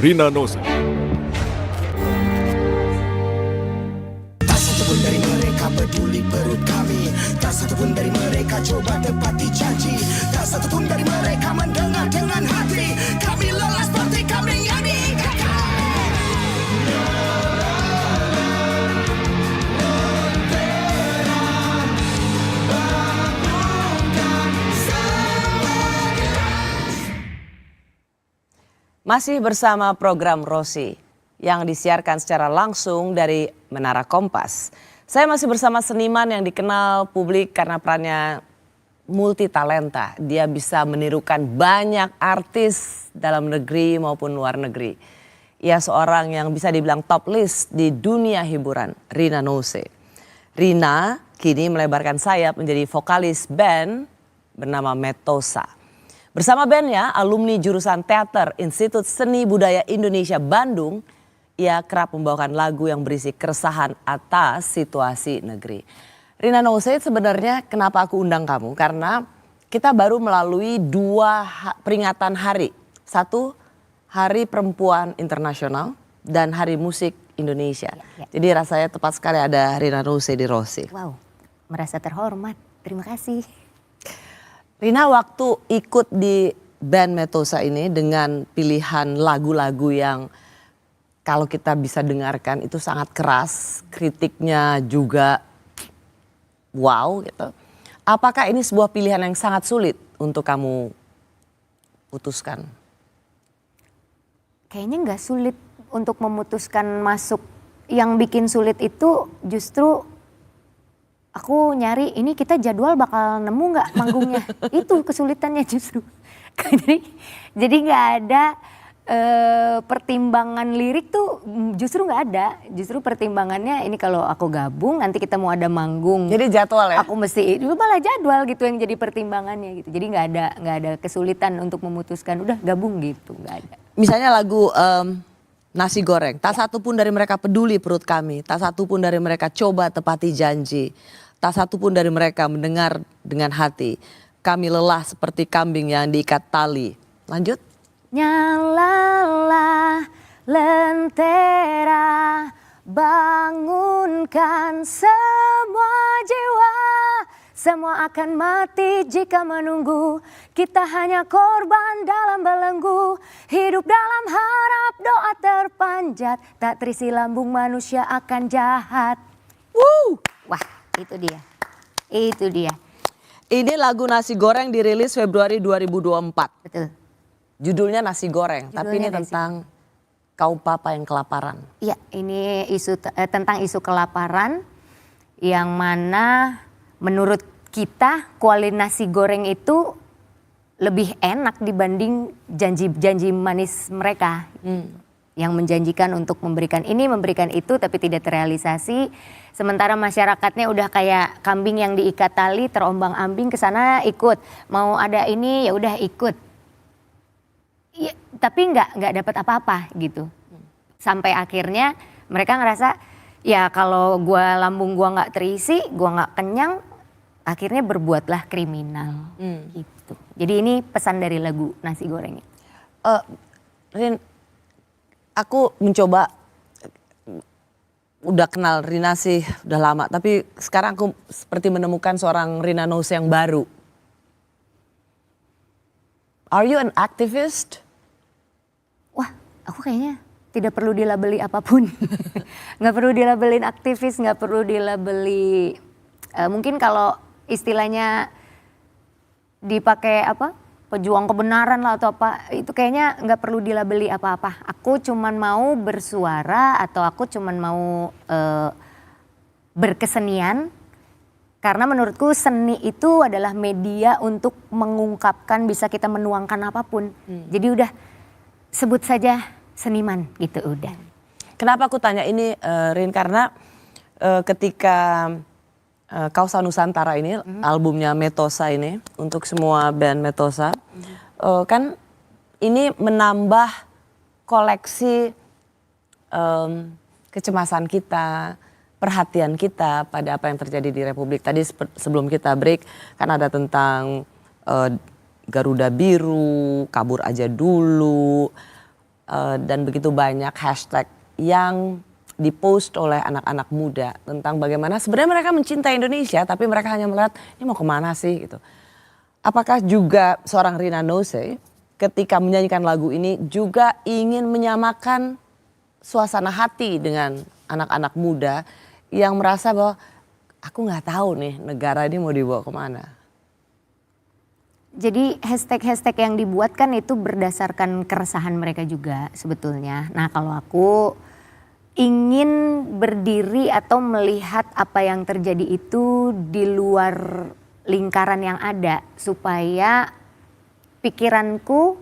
Rina Nose. Tak satupun dari mereka peduli perut kami. Tak satupun dari mereka coba tepati janji. Tak satupun dari mereka mendengar dengan hati. Kami lelah seperti kambing yang diikat. Masih bersama program Rosi yang disiarkan secara langsung dari Menara Kompas. Saya masih bersama seniman yang dikenal publik karena perannya multi talenta. Dia bisa menirukan banyak artis dalam negeri maupun luar negeri. Ia seorang yang bisa dibilang top list di dunia hiburan, Rina Nose. Rina kini melebarkan sayap menjadi vokalis band bernama Metosa. Bersama bandnya, alumni jurusan teater Institut Seni Budaya Indonesia Bandung, ia kerap membawakan lagu yang berisi keresahan atas situasi negeri. Rina Nose, sebenarnya kenapa aku undang kamu? Karena kita baru melalui dua peringatan hari. Satu, Hari Perempuan Internasional dan Hari Musik Indonesia. Ya. Jadi rasanya tepat sekali ada Rina Nose di Rosi. Wow, merasa terhormat. Terima kasih. Rina, waktu ikut di band Metosa ini dengan pilihan lagu-lagu yang kalau kita bisa dengarkan itu sangat keras, kritiknya juga wow gitu. Apakah ini sebuah pilihan yang sangat sulit untuk kamu putuskan? Kayaknya nggak sulit untuk memutuskan masuk. Yang bikin sulit itu justru aku nyari ini kita jadwal bakal nemu nggak manggungnya. Itu kesulitannya justru. Jadi nggak ada pertimbangan lirik tuh justru nggak ada. Justru pertimbangannya ini kalau aku gabung nanti kita mau ada manggung. Jadi jadwal ya? Aku mesti malah jadwal gitu yang jadi pertimbangannya gitu. Jadi nggak ada kesulitan untuk memutuskan udah gabung gitu, nggak ada. Misalnya lagu Nasi Goreng, tak satu pun dari mereka peduli perut kami, tak satu pun dari mereka coba tepati janji, tak satu pun dari mereka mendengar dengan hati, kami lelah seperti kambing yang diikat tali. Lanjut. Nyalalah lentera, bangunkan semua jiwa. Semua akan mati jika menunggu. Kita hanya korban dalam belenggu. Hidup dalam harap doa terpanjat. Tak terisi lambung manusia akan jahat. Wah, itu dia. Itu dia. Ini lagu Nasi Goreng dirilis Februari 2024. Betul. Judulnya Nasi Goreng, tapi ini Judulnya Nasi. tentang kaum papa yang kelaparan. Iya, ini tentang isu kelaparan yang mana menurut kita kualitas nasi goreng itu lebih enak dibanding janji-janji manis mereka. Yang menjanjikan untuk memberikan ini, memberikan itu tapi tidak terrealisasi. Sementara masyarakatnya udah kayak kambing yang diikat tali, terombang-ambing ke sana ikut. Mau ada ini ya udah ikut. Ya, tapi nggak dapat apa-apa gitu. Sampai akhirnya mereka ngerasa ya kalau lambung gua nggak terisi, gua nggak kenyang, akhirnya berbuatlah kriminal. Gitu. Jadi ini pesan dari lagu Nasi Goreng. Rin, aku mencoba udah kenal Rina sih udah lama, tapi sekarang aku seperti menemukan seorang Rina Nose yang baru. Are you an activist? Wah, aku kayaknya tidak perlu dilabeli apapun. Nggak perlu dilabelin aktivis, nggak perlu dilabeli. Mungkin kalau istilahnya dipakai apa? Pejuang kebenaran lah atau apa, itu kayaknya nggak perlu dilabeli apa-apa. Aku cuman mau bersuara atau aku cuman mau berkesenian. Karena menurutku seni itu adalah media untuk mengungkapkan, bisa kita menuangkan apapun. Jadi udah sebut saja seniman gitu udah. Kenapa aku tanya ini Rin, karena ketika Kausa Nusantara ini, albumnya Metosa ini, untuk semua band Metosa, kan ini menambah koleksi kecemasan kita, perhatian kita pada apa yang terjadi di Republik. Tadi sebelum kita break kan ada tentang Garuda Biru, kabur aja dulu, dan begitu banyak hashtag yang dipost oleh anak-anak muda tentang bagaimana sebenarnya mereka mencintai Indonesia tapi mereka hanya melihat ini mau kemana sih gitu. Apakah juga seorang Rina Nose ketika menyanyikan lagu ini juga ingin menyamakan suasana hati dengan anak-anak muda yang merasa bahwa aku nggak tahu nih negara ini mau dibawa kemana? Jadi hashtag-hashtag yang dibuat kan itu berdasarkan keresahan mereka juga sebetulnya. Nah kalau aku ingin berdiri atau melihat apa yang terjadi itu di luar lingkaran yang ada. Supaya pikiranku,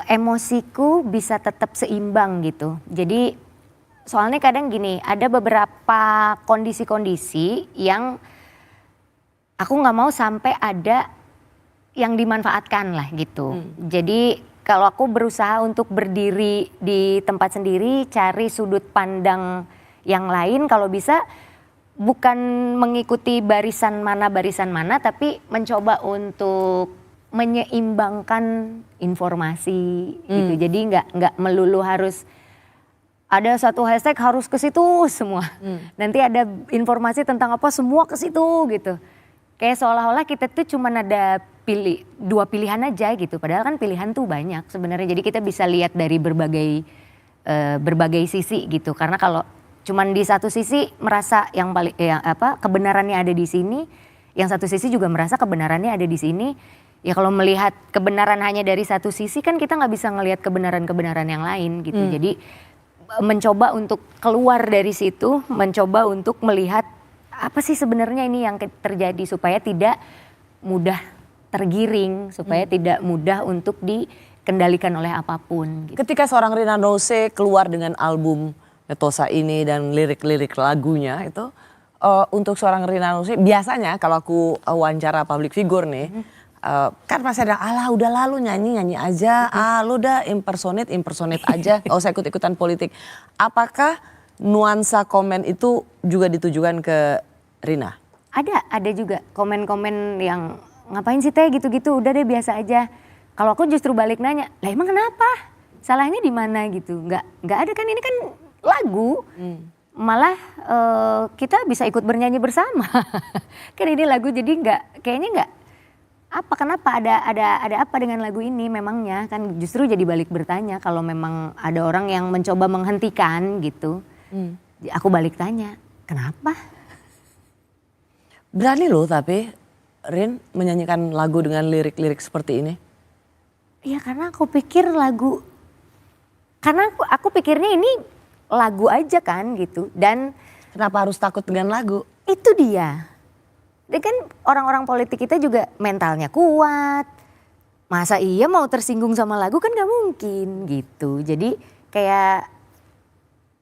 emosiku bisa tetap seimbang gitu. Jadi soalnya kadang gini, ada beberapa kondisi-kondisi yang aku nggak mau sampai ada yang dimanfaatkan lah gitu. Jadi kalau aku berusaha untuk berdiri di tempat sendiri, cari sudut pandang yang lain, kalau bisa bukan mengikuti barisan mana, tapi mencoba untuk menyeimbangkan informasi gitu. Jadi nggak melulu harus ada satu hashtag harus ke situ semua. Nanti ada informasi tentang apa semua ke situ gitu. Kayak seolah-olah kita tuh cuma ada dua pilihan aja gitu. Padahal kan pilihan tuh banyak sebenarnya. Jadi kita bisa lihat dari berbagai sisi gitu. Karena kalau cuman di satu sisi merasa kebenarannya ada di sini, yang satu sisi juga merasa kebenarannya ada di sini. Ya kalau melihat kebenaran hanya dari satu sisi kan kita nggak bisa ngelihat kebenaran-kebenaran yang lain gitu. Jadi mencoba untuk keluar dari situ, mencoba untuk melihat apa sih sebenarnya ini yang terjadi supaya tidak mudah tergiring, supaya tidak mudah untuk dikendalikan oleh apapun. Gitu. Ketika seorang Rina Nose keluar dengan album Metosa ini dan lirik-lirik lagunya itu, untuk seorang Rina Nose biasanya kalau aku wawancara public figure nih, kan masih ada alah udah lalu nyanyi aja, lu udah impersonate aja, gak usah ikut-ikutan politik. Apakah nuansa komen itu juga ditujukan ke Rina? Ada juga komen-komen yang ngapain sih teh gitu-gitu, udah deh biasa aja. Kalau aku justru balik nanya, lah emang kenapa? Salahnya di mana gitu? Nggak ada kan, ini kan lagu. Malah kita bisa ikut bernyanyi bersama. Kan ini lagu jadi kenapa ada apa dengan lagu ini memangnya? Kan justru jadi balik bertanya kalau memang ada orang yang mencoba menghentikan gitu. Aku balik tanya, kenapa? Berani loh tapi Rin menyanyikan lagu dengan lirik-lirik seperti ini. Iya karena aku pikir aku pikirnya ini lagu aja kan gitu. Dan kenapa harus takut dengan lagu? Itu dia. Dan kan orang-orang politik kita juga mentalnya kuat. Masa iya mau tersinggung sama lagu kan gak mungkin gitu. Jadi kayak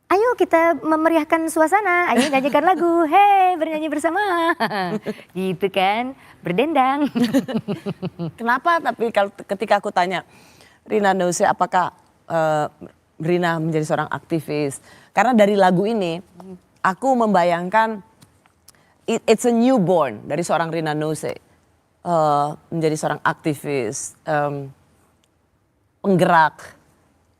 ayo kita memeriahkan suasana, ayo nyanyikan lagu, hei bernyanyi bersama. Gitu kan, berdendang. Kenapa tapi kalau ketika aku tanya Rina Nose apakah Rina menjadi seorang aktivis? Karena dari lagu ini aku membayangkan it's a newborn dari seorang Rina Nose. Menjadi seorang aktivis, penggerak,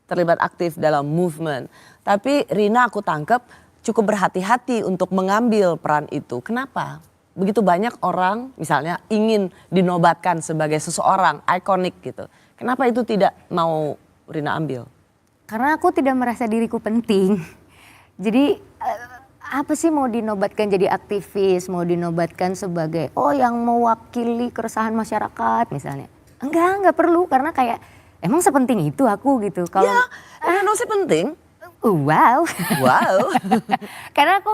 terlibat aktif dalam movement. Tapi Rina aku tangkap cukup berhati-hati untuk mengambil peran itu. Kenapa? Begitu banyak orang misalnya ingin dinobatkan sebagai seseorang ikonik gitu. Kenapa itu tidak mau Rina ambil? Karena aku tidak merasa diriku penting. Jadi apa sih mau dinobatkan jadi aktivis, mau dinobatkan sebagai yang mewakili keresahan masyarakat misalnya. Enggak perlu karena kayak emang sepenting itu aku gitu. Kalau ya, Rina Nose penting. Wow. Karena aku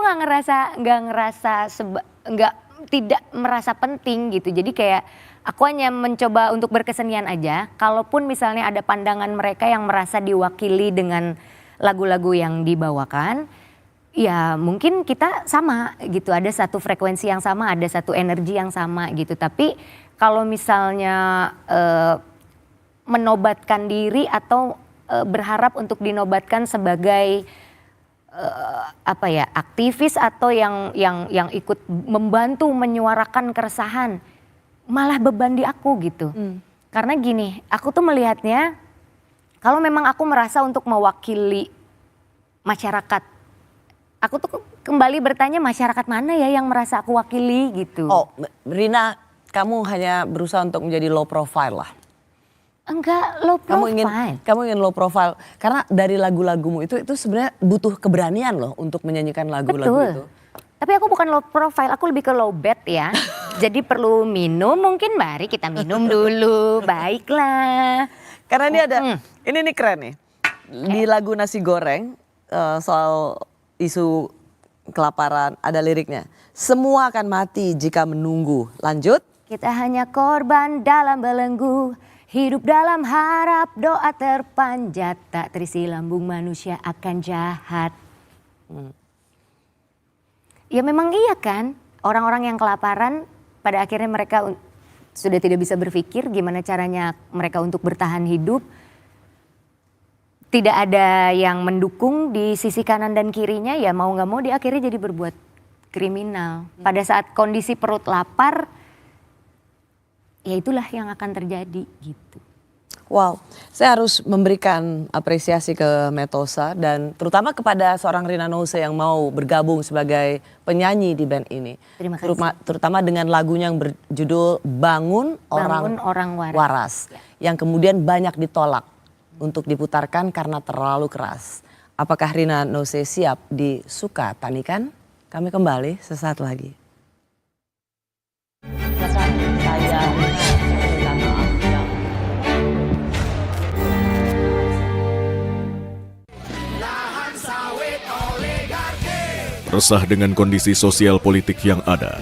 tidak merasa penting gitu. Jadi kayak aku hanya mencoba untuk berkesenian aja. Kalaupun misalnya ada pandangan mereka yang merasa diwakili dengan lagu-lagu yang dibawakan, ya mungkin kita sama gitu. Ada satu frekuensi yang sama, ada satu energi yang sama gitu. Tapi kalau misalnya menobatkan diri atau berharap untuk dinobatkan sebagai aktivis atau yang ikut membantu menyuarakan keresahan, malah beban di aku gitu. Karena gini, aku tuh melihatnya Kalau memang aku merasa untuk mewakili masyarakat, aku tuh kembali bertanya masyarakat mana ya yang merasa aku wakili gitu. Oh, Rina, kamu hanya berusaha untuk menjadi low profile lah. Enggak low profile. Kamu ingin low profile karena dari lagu-lagumu itu sebenarnya butuh keberanian loh untuk menyanyikan lagu-lagu Betul. itu. Tapi aku bukan low profile, aku lebih ke low bed ya. Jadi perlu minum, mungkin mari kita minum dulu, baiklah. Karena ini ada, ini keren nih. Di lagu Nasi Goreng soal isu kelaparan ada liriknya. Semua akan mati jika menunggu. Lanjut. Kita hanya korban dalam belenggu, hidup dalam harap doa terpanjat, tak terisi lambung manusia akan jahat. Ya memang iya kan, orang-orang yang kelaparan pada akhirnya mereka sudah tidak bisa berpikir gimana caranya mereka untuk bertahan hidup. Tidak ada yang mendukung di sisi kanan dan kirinya, ya mau gak mau dia akhirnya jadi berbuat kriminal. Pada saat kondisi perut lapar, ya itulah yang akan terjadi gitu. Wow, saya harus memberikan apresiasi ke Metosa dan terutama kepada seorang Rina Nose yang mau bergabung sebagai penyanyi di band ini. Terima kasih. Terutama dengan lagunya yang berjudul Bangun Orang Waras. Yang kemudian banyak ditolak untuk diputarkan karena terlalu keras. Apakah Rina Nose siap disuka tanikan? Kami kembali sesaat lagi. Resah dengan kondisi sosial politik yang ada,